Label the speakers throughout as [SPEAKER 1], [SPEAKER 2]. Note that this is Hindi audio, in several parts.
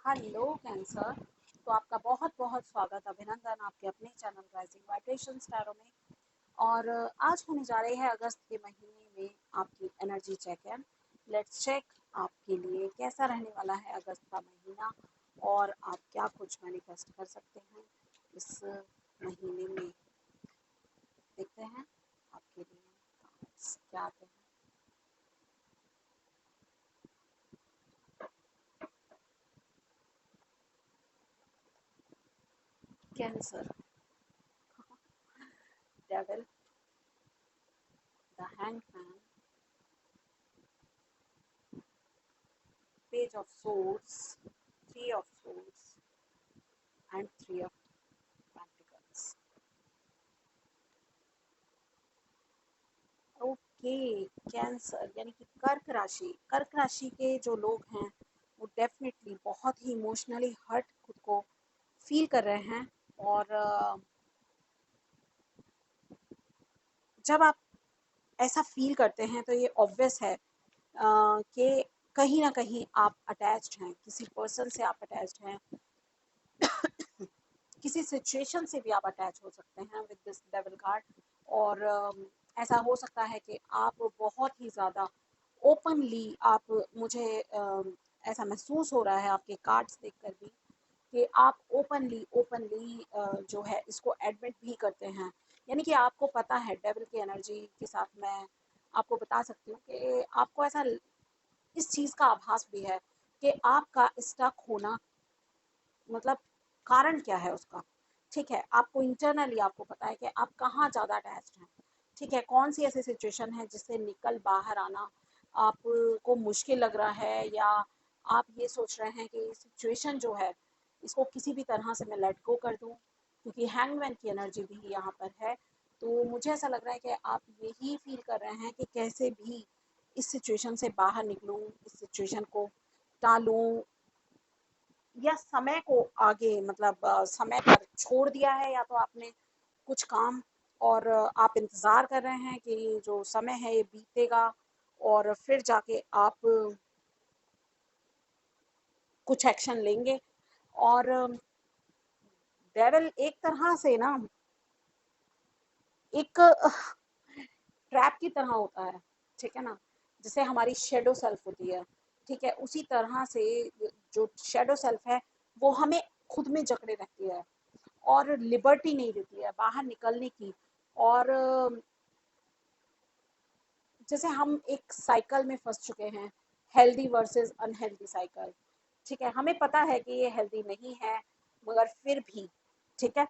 [SPEAKER 1] Hello cancer. तो आपका बहुत बहुत स्वागत, अभिनंदन आपके अपने चैनल राइजिंग वाइब्रेशन स्टारों में। और आज होने जा रही है अगस्त के महीने में आपकी energy check in. Let's check आपके लिए कैसा रहने वाला है अगस्त का महीना, और आप क्या कुछ मैनिफेस्ट कर सकते हैं इस महीने में। देखते हैं आपके लिए cards क्या आते हैं। Cancer, devil, the hangman, page of swords, three of swords and three of pentacles. Okay, cancer यानी कि कर्क राशि के जो लोग हैं वो डेफिनेटली बहुत ही इमोशनली हर्ट खुद को फील कर रहे हैं। और जब आप ऐसा फील करते हैं तो ये ऑब्वियस है कि कहीं ना कहीं आप अटैच्ड हैं, किसी पर्सन से आप अटैच्ड हैं, किसी सिचुएशन से भी आप अटैच हो सकते हैं विद दिस डेविल कार्ड। और ऐसा हो सकता है कि आप बहुत ही ज़्यादा ओपनली आप मुझे ऐसा महसूस हो रहा है आपके कार्ड्स देखकर भी कि आप ओपनली ओपनली जो है इसको एडमिट भी करते हैं। यानी कि आपको पता है, डेविल की एनर्जी के साथ मैं आपको बता सकती हूँ कि आपको ऐसा इस चीज़ का आभास भी है कि आपका स्टक होना मतलब कारण क्या है उसका। ठीक है, आपको इंटरनली आपको पता है कि आप कहाँ ज़्यादा अटैच्ड हैं। ठीक है, कौन सी ऐसी सिचुएशन है जिससे निकल बाहर आना आपको मुश्किल लग रहा है, या आप ये सोच रहे हैं कि सिचुएशन जो है इसको किसी भी तरह से मैं लेट गो कर दूं, क्योंकि हैंगमैन की एनर्जी भी यहाँ पर है। तो मुझे ऐसा लग रहा है कि आप यही फील कर रहे हैं कि कैसे भी इस सिचुएशन से बाहर निकलूं, इस सिचुएशन को टालूं, या समय को आगे मतलब समय पर छोड़ दिया है, या तो आपने कुछ काम और आप इंतज़ार कर रहे हैं कि जो समय है ये बीतेगा और फिर जाके आप कुछ एक्शन लेंगे। और डेविल एक तरह से ना एक ट्रैप की तरह होता है। ठीक है ना, जैसे हमारी शेडो सेल्फ होती है, ठीक है, उसी तरह से जो शेडो सेल्फ है वो हमें खुद में जकड़े रखती है और लिबर्टी नहीं देती है बाहर निकलने की। और जैसे हम एक साइकिल में फंस चुके हैं, हेल्दी वर्सेस अनहेल्दी साइकिल। ठीक है, हमें पता है कि ये हेल्दी नहीं है, मगर फिर भी ठीक है,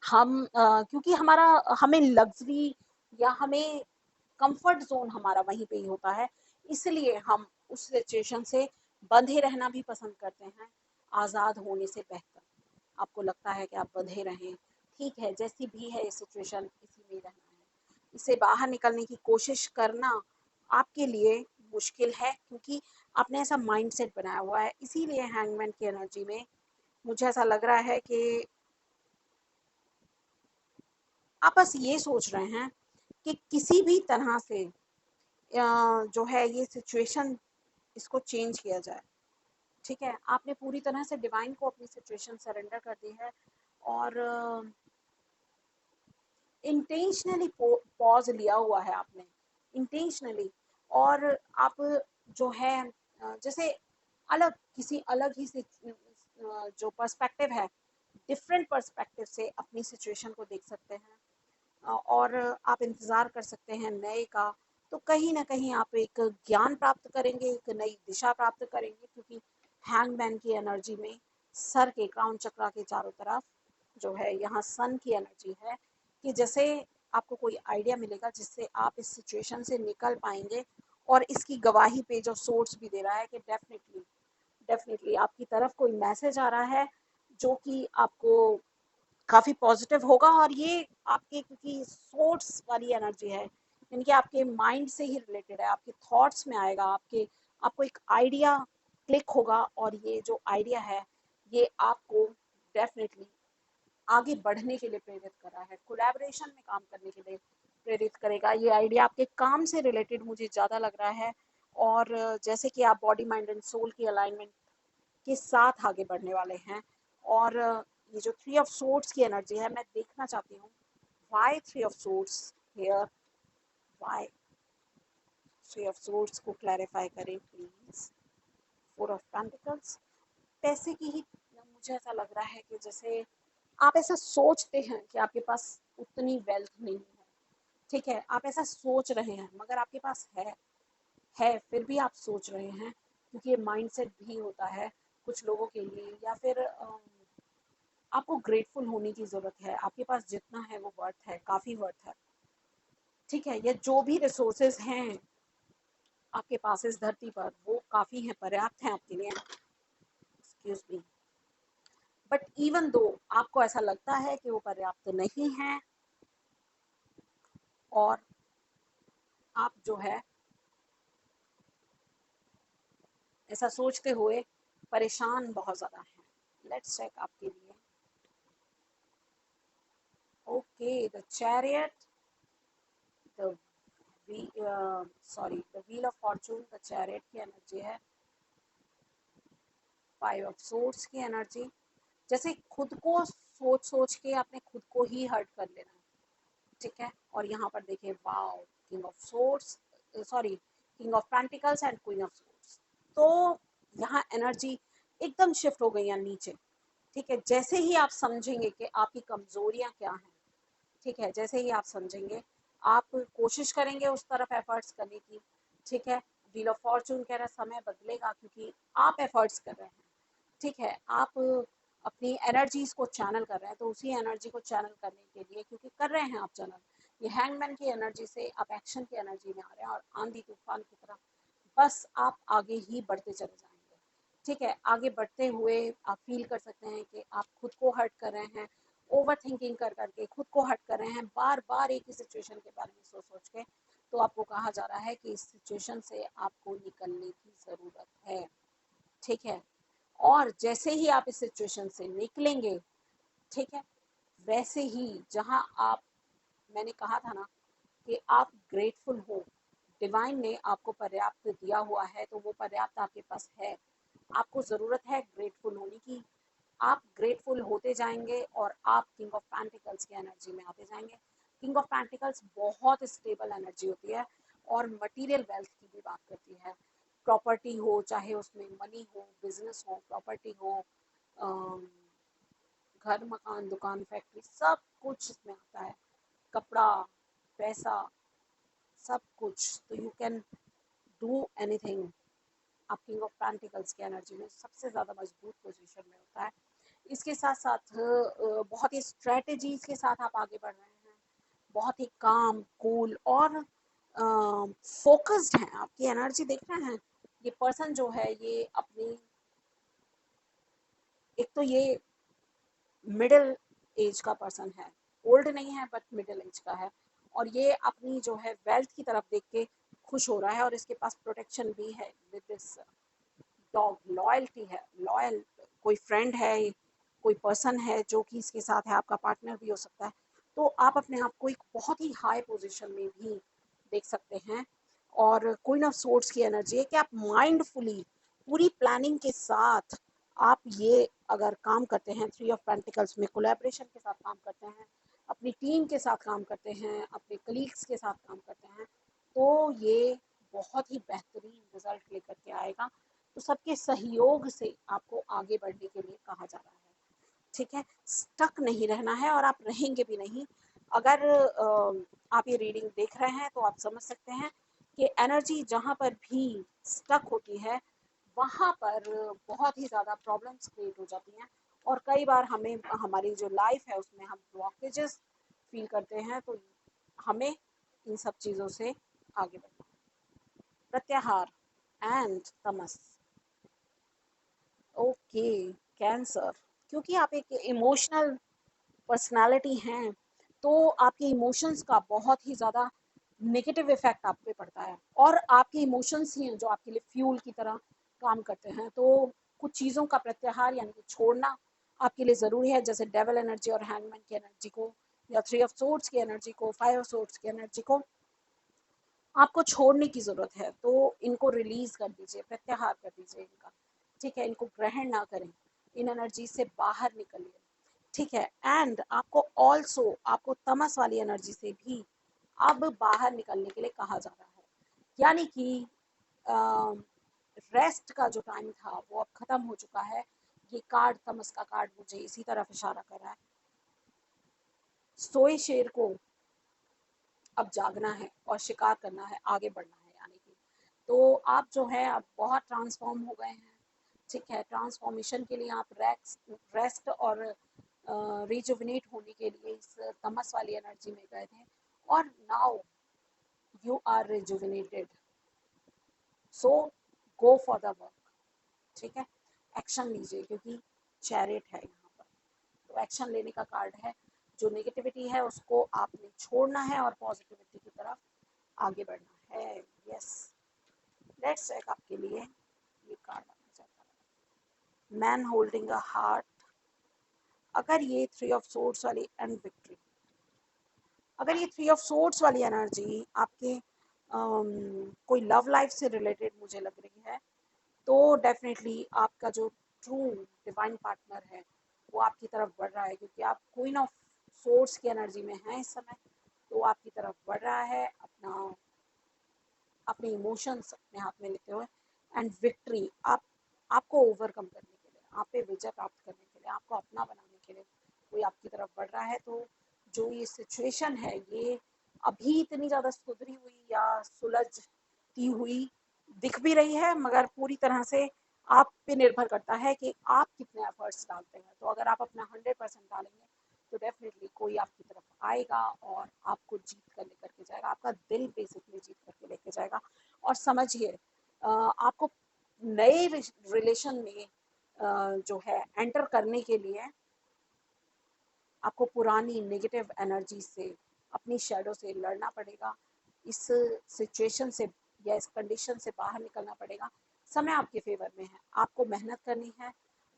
[SPEAKER 1] हम क्योंकि हमारा हमें लग्जरी या हमें कंफर्ट जोन हमारा वहीं पे ही होता है, इसलिए हम उस सिचुएशन से बंधे रहना भी पसंद करते हैं आज़ाद होने से बेहतर। आपको लगता है कि आप बंधे रहें, ठीक है, जैसी भी है ये सिचुएशन इसी में रहना है, इससे बाहर निकलने की कोशिश करना आपके लिए मुश्किल है, क्योंकि आपने ऐसा माइंडसेट बनाया हुआ है। इसीलिए हैंगमैन की एनर्जी में मुझे ऐसा लग रहा है कि आप बस ये सोच रहे हैं कि किसी भी तरह से जो है ये सिचुएशन इसको चेंज किया जाए। ठीक है, आपने पूरी तरह से डिवाइन को अपनी सिचुएशन सरेंडर कर दी है, और इंटेंशनली पॉज लिया हुआ है आपने, इंटेंशनली। और आप जो है जैसे अलग किसी अलग ही से जो पर्सपेक्टिव है, डिफरेंट पर्सपेक्टिव से अपनी सिचुएशन को देख सकते हैं। और आप इंतज़ार कर सकते हैं नए का। तो कहीं ना कहीं आप एक ज्ञान प्राप्त करेंगे, एक नई दिशा प्राप्त करेंगे, क्योंकि हैंगमैन की एनर्जी में सर के क्राउन चक्रा के चारों तरफ जो है यहाँ सन की एनर्जी है, कि जैसे आपको कोई आइडिया मिलेगा जिससे आप इस सिचुएशन से निकल पाएंगे। और इसकी गवाही पेज ऑफ सोर्स भी दे रहा है कि डेफिनेटली डेफिनेटली आपकी तरफ कोई मैसेज आ रहा है जो कि आपको काफ़ी पॉजिटिव होगा। और ये आपके क्योंकि सोर्स वाली एनर्जी है, यानी कि आपके माइंड से ही रिलेटेड है, आपके थॉट्स में आएगा, आपके आपको एक आइडिया क्लिक होगा, और ये जो आइडिया है ये आपको डेफिनेटली आगे बढ़ने के लिए प्रेरित कर रहा है, कोलैबोरेशन में काम करने के लिए प्रेरित करेगा। ये आइडिया आपके काम से रिलेटेड मुझे ज़्यादा लग रहा है। और जैसे कि आप बॉडी माइंड एंड सोल की अलाइनमेंट के साथ आगे बढ़ने वाले हैं। और ये जो थ्री ऑफ सोर्ड्स की एनर्जी है, मैं देखना चाहती हूँ why three of swords here, why three of swords को क्लैरिफाई करें प्लीज। फोर ऑफ पेंटिकल्स, पैसे की ही मुझे ऐसा लग रहा है कि जैसे आप ऐसा सोचते हैं कि आपके पास उतनी वेल्थ नहीं है, ठीक है, आप ऐसा सोच रहे हैं मगर आपके पास है फिर भी आप सोच रहे हैं, क्योंकि ये माइंडसेट भी होता है कुछ लोगों के लिए। या फिर आपको ग्रेटफुल होने की ज़रूरत है, आपके पास जितना है वो वर्थ है, काफ़ी वर्थ है, ठीक है। ये जो भी रिसोर्सेज हैं आपके पास इस धरती पर वो काफ़ी हैं, पर्याप्त हैं आपके लिए, excuse me. But even though आपको ऐसा लगता है कि वो पर्याप्त नहीं है और आप जो है ऐसा सोचते हुए परेशान बहुत ज़्यादा हैं। लेट्स चेक आपके लिए। Okay, the chariot, the the wheel of Fortune, the chariot की एनर्जी है, फाइव ऑफ सोर्ड्स की एनर्जी। जैसे खुद को सोच सोच के आपने खुद को ही हर्ट कर लेना है, ठीक है। और यहाँ पर देखिए, wow, king of swords, sorry, king of pentacles and queen of swords. तो यहाँ एनर्जी एकदम शिफ्ट हो गई है नीचे, ठीक है। जैसे ही आप समझेंगे कि आपकी कमजोरियां क्या हैं, ठीक है, जैसे ही आप समझेंगे आप कोशिश करेंगे उस तरफ एफर्ट्स करने की, ठीक है। व्हील ऑफ फॉर्चून कह रहा है समय बदलेगा क्योंकि आप एफर्ट्स कर रहे हैं, ठीक है। आप अपनी एनर्जीज को चैनल कर रहे हैं, तो उसी एनर्जी को चैनल करने के लिए, क्योंकि कर रहे हैं आप चैनल, ये हैंगमैन की एनर्जी से आप एक्शन की एनर्जी में आ रहे हैं और आंधी तूफान की तरह बस आप आगे ही बढ़ते चले जाएंगे, ठीक है। आगे बढ़ते हुए आप फील कर सकते हैं कि आप खुद को हर्ट कर रहे हैं, ओवर थिंकिंग कर करके खुद को हर्ट कर रहे हैं, बार बार एक ही सिचुएशन के बारे में सोच सोच के। तो आपको कहा जा रहा है कि इस सिचुएशन से आपको निकलने की ज़रूरत है, ठीक है। और जैसे ही आप इस सिचुएशन से निकलेंगे, ठीक है, वैसे ही जहां आप, मैंने कहा था ना कि आप ग्रेटफुल हो, डिवाइन ने आपको पर्याप्त दिया हुआ है, तो वो पर्याप्त आपके पास है। आपको ज़रूरत है ग्रेटफुल होने की, आप ग्रेटफुल होते जाएंगे और आप किंग ऑफ पेंटिकल्स की एनर्जी में आते जाएंगे। किंग ऑफ पेंटिकल्स बहुत स्टेबल एनर्जी होती है और मटेरियल वेल्थ की भी बात करती है। प्रॉपर्टी हो, चाहे उसमें मनी हो, बिजनेस हो, प्रॉपर्टी हो, घर, मकान, दुकान, फैक्ट्री, सब कुछ इसमें आता है, कपड़ा, पैसा, सब कुछ। तो यू कैन डू एनीथिंग। आप किंग ऑफ पेंटिकल्स की एनर्जी में सबसे ज़्यादा मजबूत पोजीशन में होता है। इसके साथ साथ बहुत ही स्ट्रेटजीज के साथ आप आगे बढ़ रहे हैं, बहुत ही काम, कूल और फोकस्ड हैं। आपकी एनर्जी देख रहे हैं, ये पर्सन जो है ये अपनी, एक तो ये मिडिल एज का पर्सन है, ओल्ड नहीं है बट मिडिल एज का है, और ये अपनी जो है वेल्थ की तरफ देख के खुश हो रहा है और इसके पास प्रोटेक्शन भी है विद दिस डॉग। लॉयल्टी है, लॉयल कोई फ्रेंड है, कोई पर्सन है जो कि इसके साथ है, आपका पार्टनर भी हो सकता है। तो आप अपने आप को एक बहुत ही हाई पोजीशन में भी देख सकते हैं। और क्वीन ऑफ सोर्ड्स की एनर्जी है कि आप माइंडफुली पूरी प्लानिंग के साथ आप ये अगर काम करते हैं, थ्री ऑफ पेंटिकल्स में कोलैबोरेशन के साथ काम करते हैं, अपनी टीम के साथ काम करते हैं, अपने कलीग्स के साथ काम करते हैं, तो ये बहुत ही बेहतरीन रिजल्ट लेकर के आएगा। तो सबके सहयोग से आपको आगे बढ़ने के लिए कहा जा रहा है, ठीक है। स्टक नहीं रहना है और आप रहेंगे भी नहीं। अगर आप ये रीडिंग देख रहे हैं तो आप समझ सकते हैं कि एनर्जी जहाँ पर भी स्टक होती है वहाँ पर बहुत ही ज़्यादा प्रॉब्लम्स क्रिएट हो जाती हैं और कई बार हमें हमारी जो लाइफ है उसमें हम ब्लॉकेजेस फील करते हैं। तो हमें इन सब चीज़ों से आगे बढ़ना। प्रत्याहार एंड तमस, ओके, कैंसर, क्योंकि आप एक इमोशनल पर्सनालिटी हैं, तो आपके इमोशंस का बहुत ही ज़्यादा नेगेटिव इफेक्ट आप पे पड़ता है और आपके इमोशंस ही हैं जो आपके लिए फ्यूल की तरह काम करते हैं। तो कुछ चीज़ों का प्रत्याहार यानी कि छोड़ना आपके लिए ज़रूरी है, जैसे डेवल एनर्जी और हैंगमैन की एनर्जी को, या थ्री ऑफ सोर्ड्स की एनर्जी को, फाइव ऑफ सोर्ड्स की एनर्जी को आपको छोड़ने की ज़रूरत है। तो इनको रिलीज कर दीजिए, प्रत्याहार कर दीजिए इनका, ठीक है, इनको ग्रहण ना करें, इन एनर्जी से बाहर निकलिए, ठीक है। एंड आपको ऑल्सो, आपको तमस वाली एनर्जी से भी अब बाहर निकलने के लिए कहा जा रहा है, यानी कि रेस्ट का जो टाइम था वो अब खत्म हो चुका है। ये कार्ड, तमस का कार्ड, मुझे इसी तरफ इशारा कर रहा है। सोए शेर को अब जागना है और शिकार करना है, आगे बढ़ना है, यानी कि तो आप जो है अब बहुत ट्रांसफॉर्म हो गए हैं, ठीक है। ट्रांसफॉर्मेशन के लिए आप रेस्ट और रिजुविनेट होने के लिए इस तमस वाली एनर्जी में गए थे, और now you are rejuvenated, so go for the work, ठीक है। एक्शन लीजिए, क्योंकि चैरिट है यहाँ पर, तो एक्शन लेने का कार्ड है। जो नेगेटिविटी है उसको आपने छोड़ना है और पॉजिटिविटी की तरफ आगे बढ़ना है। यस, लेट्स चेक आपके लिए ये कार्ड आना चाहता है, मैन होल्डिंग अ हार्ट। अगर ये थ्री ऑफ सोर्ड्स वाली एंड विक्ट्री, अगर ये थ्री ऑफ सोर्ड्स वाली एनर्जी आपके कोई लव लाइफ से रिलेटेड मुझे लग रही है, तो डेफिनेटली आपका जो ट्रू डिवाइन पार्टनर है वो आपकी तरफ बढ़ रहा है, क्योंकि आप क्वीन ऑफ सोर्स की एनर्जी में हैं इस समय, तो आपकी तरफ बढ़ रहा है अपने इमोशंस अपने हाथ में लेते हुए। एंड विक्ट्री, आपको ओवरकम करने के लिए, आप पे विजय प्राप्त करने के लिए, आपको अपना बनाने के लिए कोई आपकी तरफ बढ़ रहा है। तो जो ये सिचुएशन है ये अभी इतनी ज़्यादा सुधरी हुई या सुलझती हुई दिख भी रही है, मगर पूरी तरह से आप पे निर्भर करता है कि आप कितने एफर्ट्स डालते हैं। तो अगर आप अपना 100% डालेंगे तो डेफिनेटली कोई आपकी तरफ आएगा और आपको जीत कर लेकर के जाएगा, आपका दिल बेसिकली जीत करके लेके जाएगा। और समझिए, आपको नए रिलेशन में जो है एंटर करने के लिए आपको पुरानी नेगेटिव एनर्जी से, अपनी शैडो से लड़ना पड़ेगा, इस सिचुएशन से या इस कंडीशन से बाहर निकलना पड़ेगा। समय आपके फेवर में है, आपको मेहनत करनी है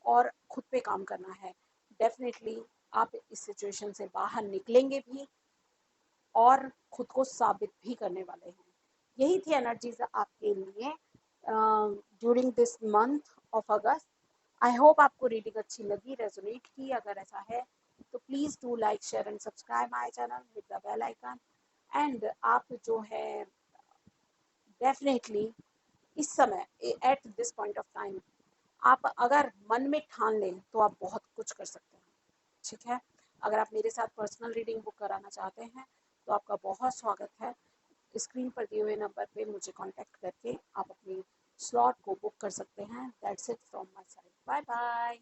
[SPEAKER 1] और खुद पे काम करना है। डेफिनेटली आप इस सिचुएशन से बाहर निकलेंगे भी और खुद को साबित भी करने वाले हैं। यही थी एनर्जीज आपके लिए during this month of August. I hope आपको रीडिंग अच्छी लगी, रेजोनेट की। अगर ऐसा है तो please do like, share and subscribe my channel with the bell icon. And आप जो है डेफिनेटली इस समय at this point of time आप अगर मन में ठान लें तो आप बहुत कुछ कर सकते हैं, ठीक है। अगर आप मेरे साथ पर्सनल रीडिंग बुक कराना चाहते हैं तो आपका बहुत स्वागत है। स्क्रीन पर दिए हुए नंबर पे मुझे कांटेक्ट करके आप अपनी स्लॉट को बुक कर सकते हैं। That's it from my side, bye bye.